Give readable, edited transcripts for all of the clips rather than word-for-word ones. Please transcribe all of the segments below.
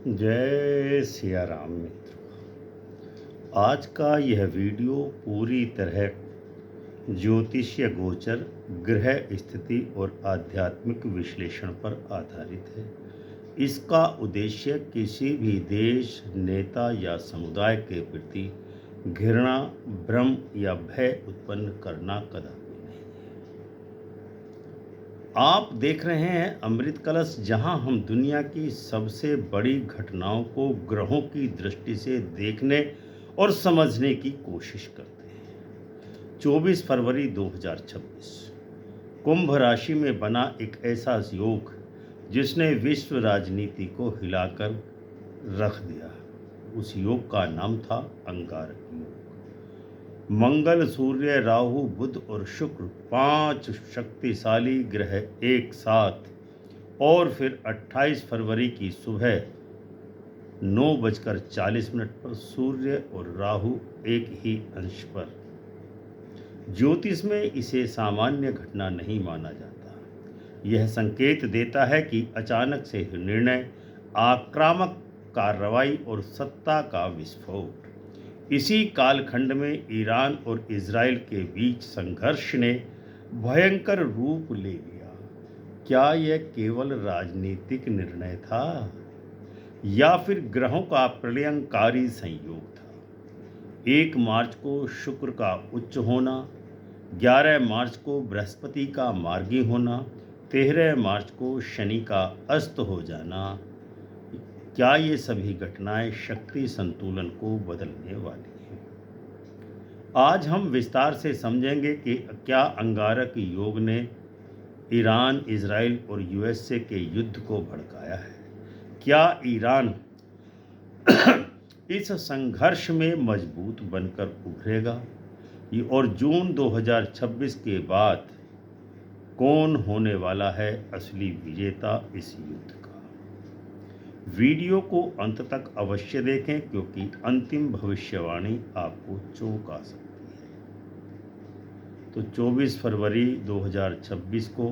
जय सिया राम मित्रों। आज का यह वीडियो पूरी तरह ज्योतिषीय गोचर, ग्रह स्थिति और आध्यात्मिक विश्लेषण पर आधारित है। इसका उद्देश्य किसी भी देश, नेता या समुदाय के प्रति घृणा, भ्रम या भय उत्पन्न करना कदापि नहीं। आप देख रहे हैं अमृत कलश, जहां हम दुनिया की सबसे बड़ी घटनाओं को ग्रहों की दृष्टि से देखने और समझने की कोशिश करते हैं। 24 फरवरी 2026 कुंभ राशि में बना एक ऐसा योग जिसने विश्व राजनीति को हिलाकर रख दिया। उस योग का नाम था अंगारक योग। मंगल, सूर्य, राहु, बुध और शुक्र, 5 शक्तिशाली ग्रह एक साथ, और फिर 28 फरवरी की सुबह 9:40 पर सूर्य और राहु एक ही अंश पर। ज्योतिष में इसे सामान्य घटना नहीं माना जाता। यह संकेत देता है कि अचानक से निर्णय, आक्रामक कार्रवाई और सत्ता का विस्फोट। इसी कालखंड में ईरान और इजराइल के बीच संघर्ष ने भयंकर रूप ले लिया। क्या यह केवल राजनीतिक निर्णय था या फिर ग्रहों का प्रलयंकारी संयोग था? 1 मार्च को शुक्र का उच्च होना, 11 मार्च को बृहस्पति का मार्गी होना, 13 मार्च को शनि का अस्त हो जाना, क्या ये सभी घटनाएं शक्ति संतुलन को बदलने वाली हैं? आज हम विस्तार से समझेंगे कि क्या अंगारक योग ने ईरान, इजराइल और यूएसए के युद्ध को भड़काया है। क्या ईरान इस संघर्ष में मजबूत बनकर उभरेगा, और जून 2026 के बाद कौन होने वाला है असली विजेता इस युद्ध का? वीडियो को अंत तक अवश्य देखें, क्योंकि अंतिम भविष्यवाणी आपको चौंका सकती है। तो 24 फरवरी 2026 को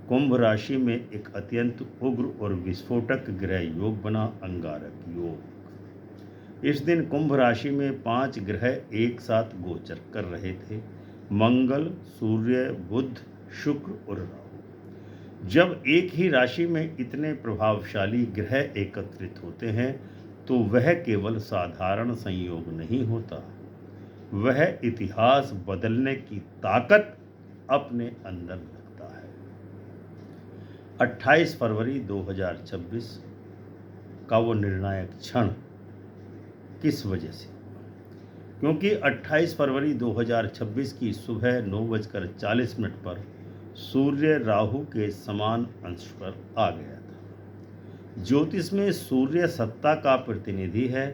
कुंभ राशि में एक अत्यंत उग्र और विस्फोटक ग्रह योग बना, अंगारक योग। इस दिन कुंभ राशि में 5 ग्रह एक साथ गोचर कर रहे थे: मंगल, सूर्य, बुध, शुक्र और राहु। जब एक ही राशि में इतने प्रभावशाली ग्रह एकत्रित होते हैं तो वह केवल साधारण संयोग नहीं होता, वह इतिहास बदलने की ताकत अपने अंदर रखता है। 28 फरवरी 2026 का वो निर्णायक क्षण किस वजह से? क्योंकि 28 फरवरी 2026 की सुबह 9:40 पर सूर्य राहु के समान अंश पर आ गया था। ज्योतिष में सूर्य सत्ता का प्रतिनिधि है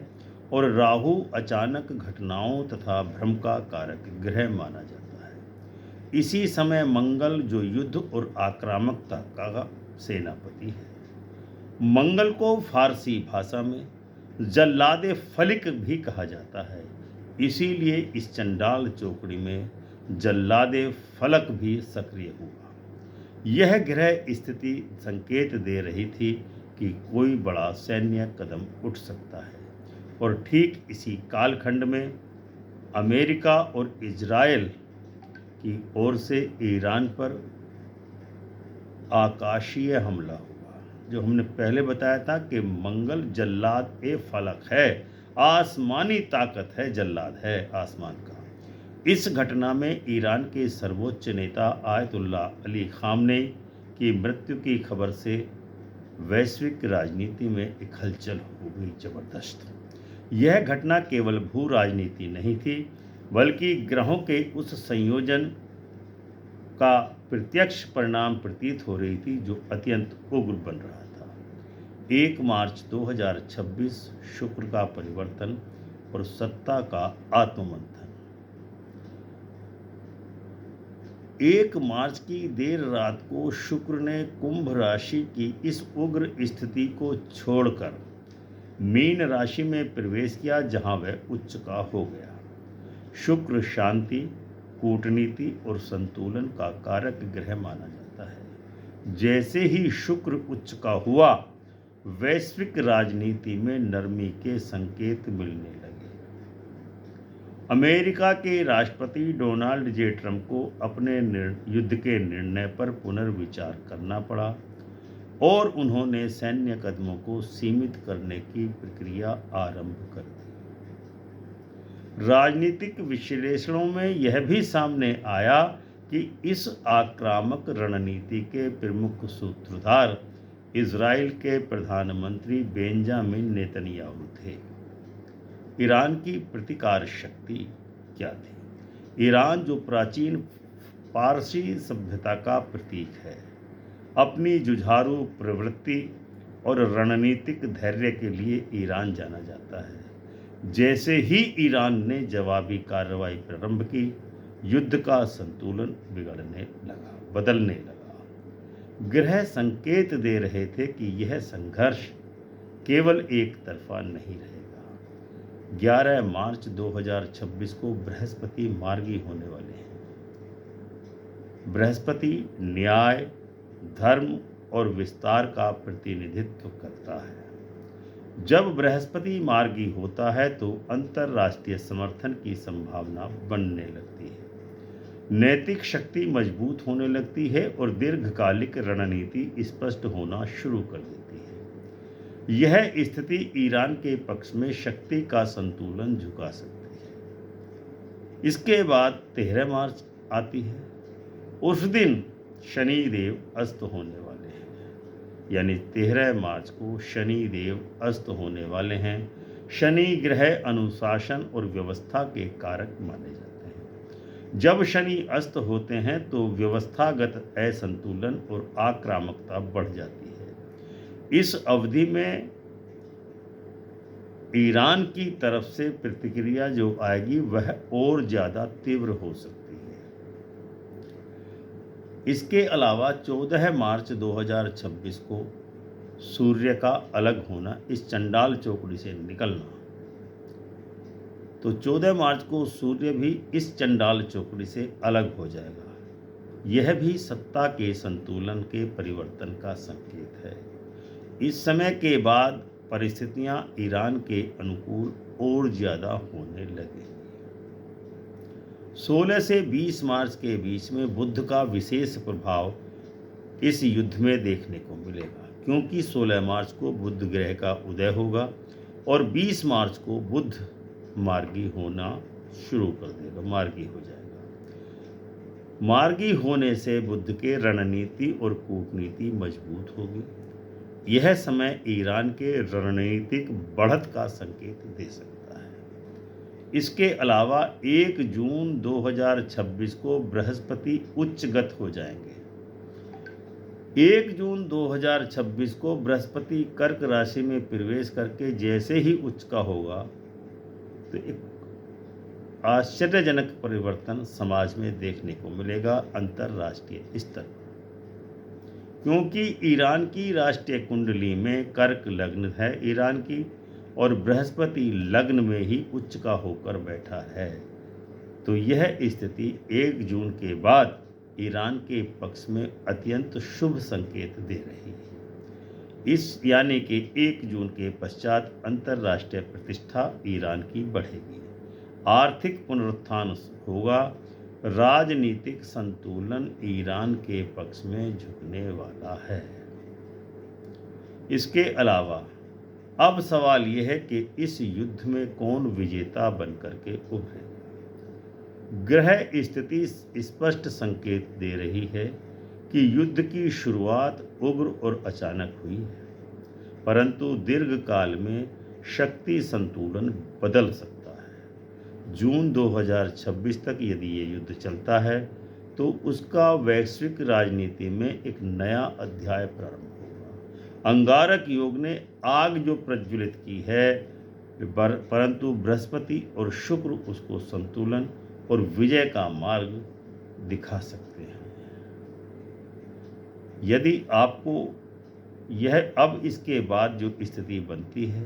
और राहु अचानक घटनाओं तथा भ्रम का कारक ग्रह माना जाता है। इसी समय मंगल, जो युद्ध और आक्रामकता का सेनापति है, मंगल को फारसी भाषा में जल्लादे फलिक भी कहा जाता है। इसीलिए इस चंडाल चौकड़ी में जल्लादे फलक भी सक्रिय हुआ। यह ग्रह स्थिति संकेत दे रही थी कि कोई बड़ा सैन्य कदम उठ सकता है। और ठीक इसी कालखंड में अमेरिका और इजराइल की ओर से ईरान पर आकाशीय हमला हुआ। जो हमने पहले बताया था कि मंगल जल्लाद ए फलक है, आसमानी ताकत है, जल्लाद है आसमान का। इस घटना में ईरान के सर्वोच्च नेता आयतुल्लाह अली खामनेई की मृत्यु की खबर से वैश्विक राजनीति में एक हलचल हो गई जबरदस्त। यह घटना केवल भू राजनीति नहीं थी, बल्कि ग्रहों के उस संयोजन का प्रत्यक्ष परिणाम प्रतीत हो रही थी जो अत्यंत उग्र बन रहा था। 1 मार्च 2026 शुक्र का परिवर्तन और सत्ता का आत्ममंथन। 1 मार्च की देर रात को शुक्र ने कुंभ राशि की इस उग्र स्थिति को छोड़कर मीन राशि में प्रवेश किया, जहां वह उच्च का हो गया। शुक्र शांति, कूटनीति और संतुलन का कारक ग्रह माना जाता है। जैसे ही शुक्र उच्च का हुआ, वैश्विक राजनीति में नरमी के संकेत मिलने लगे। अमेरिका के राष्ट्रपति डोनाल्ड जे ट्रंप को अपने युद्ध के निर्णय पर पुनर्विचार करना पड़ा और उन्होंने सैन्य कदमों को सीमित करने की प्रक्रिया आरंभ कर दी। राजनीतिक विश्लेषणों में यह भी सामने आया कि इस आक्रामक रणनीति के प्रमुख सूत्रधार इजराइल के प्रधानमंत्री बेंजामिन नेतन्याहू थे। ईरान की प्रतिकार शक्ति क्या थी? ईरान, जो प्राचीन पारसी सभ्यता का प्रतीक है, अपनी जुझारू प्रवृत्ति और रणनीतिक धैर्य के लिए ईरान जाना जाता है। जैसे ही ईरान ने जवाबी कार्रवाई प्रारंभ की, युद्ध का संतुलन बदलने लगा। ग्रह संकेत दे रहे थे कि यह संघर्ष केवल एक तरफा नहीं रहेगा। 11 मार्च 2026 को बृहस्पति मार्गी होने वाले हैं। बृहस्पति न्याय, धर्म और विस्तार का प्रतिनिधित्व करता है। जब बृहस्पति मार्गी होता है तो अंतर्राष्ट्रीय समर्थन की संभावना बनने लगती है, नैतिक शक्ति मजबूत होने लगती है और दीर्घकालिक रणनीति स्पष्ट होना शुरू कर देती है। यह स्थिति ईरान के पक्ष में शक्ति का संतुलन झुका सकती है। इसके बाद 13 मार्च आती है। उस दिन शनि देव अस्त होने वाले हैं, यानी 13 मार्च को शनि देव अस्त होने वाले हैं। शनि ग्रह अनुशासन और व्यवस्था के कारक माने जाते हैं। जब शनि अस्त होते हैं तो व्यवस्थागत असंतुलन और आक्रामकता बढ़ जाती है। इस अवधि में ईरान की तरफ से प्रतिक्रिया जो आएगी वह और ज़्यादा तीव्र हो सकती है। इसके अलावा 14 मार्च 2026 को सूर्य का अलग होना, इस चंडाल चौकड़ी से निकलना, तो 14 मार्च को सूर्य भी इस चंडाल चौकड़ी से अलग हो जाएगा। यह भी सत्ता के संतुलन के परिवर्तन का संकेत है। इस समय के बाद परिस्थितियां ईरान के अनुकूल और ज़्यादा होने लगी। 16 से 20 मार्च के बीच में बुध का विशेष प्रभाव इस युद्ध में देखने को मिलेगा, क्योंकि 16 मार्च को बुध ग्रह का उदय होगा और 20 मार्च को बुध मार्गी होना शुरू कर देगा, मार्गी हो जाएगा। मार्गी होने से बुध के रणनीति और कूटनीति मजबूत होगी। यह समय ईरान के रणनीतिक बढ़त का संकेत दे सकता है। इसके अलावा 1 जून 2026 को बृहस्पति उच्चगत हो जाएंगे। 1 जून 2026 को बृहस्पति कर्क राशि में प्रवेश करके जैसे ही उच्च का होगा तो एक आश्चर्यजनक परिवर्तन समाज में देखने को मिलेगा अंतर्राष्ट्रीय स्तर पर, क्योंकि ईरान की राष्ट्रीय कुंडली में कर्क लग्न है ईरान की, और बृहस्पति लग्न में ही उच्च का होकर बैठा है। तो यह स्थिति 1 जून के बाद ईरान के पक्ष में अत्यंत शुभ संकेत दे रही है। इस यानी कि 1 जून के पश्चात अंतर्राष्ट्रीय प्रतिष्ठा ईरान की बढ़ेगी, आर्थिक पुनरुत्थान होगा, राजनीतिक संतुलन ईरान के पक्ष में झुकने वाला है। इसके अलावा अब सवाल यह है कि इस युद्ध में कौन विजेता बनकर के उभरेगा। ग्रह स्थिति स्पष्ट संकेत दे रही है कि युद्ध की शुरुआत उग्र और अचानक हुई है, परंतु दीर्घकाल में शक्ति संतुलन बदल सकता है। जून 2026 तक यदि ये युद्ध चलता है तो उसका वैश्विक राजनीति में एक नया अध्याय प्रारंभ होगा। अंगारक योग ने आग जो प्रज्वलित की है, परंतु बृहस्पति और शुक्र उसको संतुलन और विजय का मार्ग दिखा सकते हैं। यदि आपको यह अब इसके बाद जो स्थिति बनती है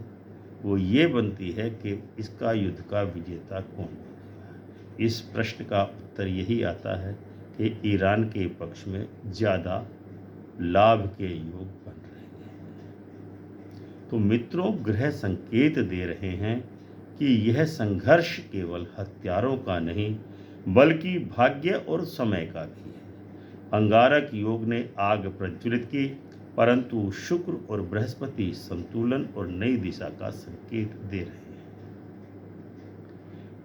वो ये बनती है कि इसका युद्ध का विजेता कौन बनेगा। इस प्रश्न का उत्तर यही आता है कि ईरान के पक्ष में ज़्यादा लाभ के योग बन रहे हैं। तो मित्रों, ग्रह संकेत दे रहे हैं कि यह संघर्ष केवल हत्यारों का नहीं बल्कि भाग्य और समय का भी है। अंगारक योग ने आग प्रज्वलित की, परंतु शुक्र और बृहस्पति संतुलन और नई दिशा का संकेत दे रहे हैं।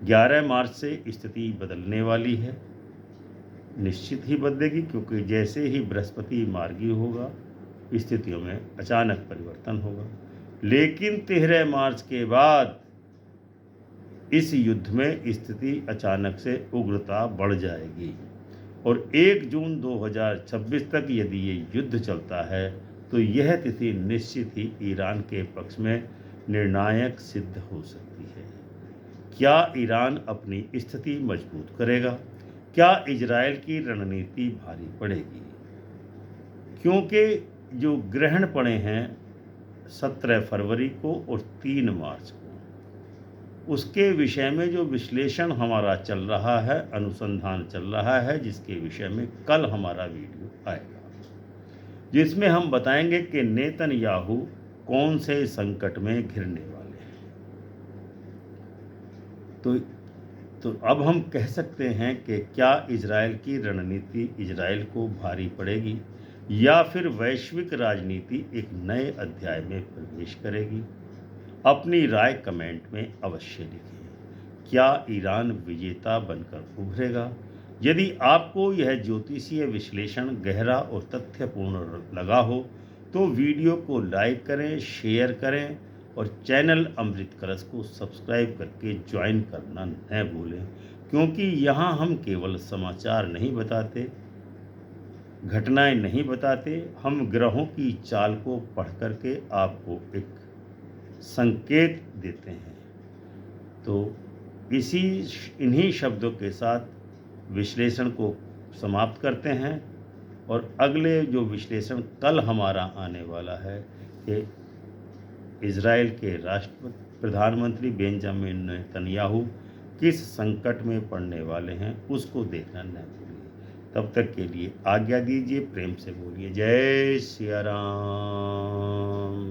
11 मार्च से स्थिति बदलने वाली है, निश्चित ही बदलेगी, क्योंकि जैसे ही बृहस्पति मार्गी होगा स्थितियों में अचानक परिवर्तन होगा। लेकिन 13 मार्च के बाद इस युद्ध में स्थिति अचानक से उग्रता बढ़ जाएगी और 1 जून 2026 तक यदि ये युद्ध चलता है तो यह तिथि निश्चित ही ईरान के पक्ष में निर्णायक सिद्ध हो सकती है। क्या ईरान अपनी स्थिति मजबूत करेगा? क्या इजराइल की रणनीति भारी पड़ेगी? क्योंकि जो ग्रहण पड़े हैं 17 फरवरी को और 3 मार्च को, उसके विषय में जो विश्लेषण हमारा चल रहा है, अनुसंधान चल रहा है, जिसके विषय में कल हमारा वीडियो आएगा, जिसमें हम बताएंगे कि नेतन्याहू कौन से संकट में घिरने वाले हैं। तो अब हम कह सकते हैं कि क्या इजराइल की रणनीति इजराइल को भारी पड़ेगी या फिर वैश्विक राजनीति एक नए अध्याय में प्रवेश करेगी? अपनी राय कमेंट में अवश्य लिखें। क्या ईरान विजेता बनकर उभरेगा? यदि आपको यह ज्योतिषीय विश्लेषण गहरा और तथ्यपूर्ण लगा हो तो वीडियो को लाइक करें, शेयर करें और चैनल अमृत कलश को सब्सक्राइब करके ज्वाइन करना न भूलें, क्योंकि यहाँ हम केवल समाचार नहीं बताते, घटनाएं नहीं बताते, हम ग्रहों की चाल को पढ़ करके आपको एक संकेत देते हैं। तो इन्हीं शब्दों के साथ विश्लेषण को समाप्त करते हैं और अगले जो विश्लेषण कल हमारा आने वाला है कि इजराइल के प्रधानमंत्री बेंजामिन नेतन्याहू किस संकट में पड़ने वाले हैं, उसको देखना न भूलिए। तब तक के लिए आज्ञा दीजिए, प्रेम से बोलिए जय सिया राम।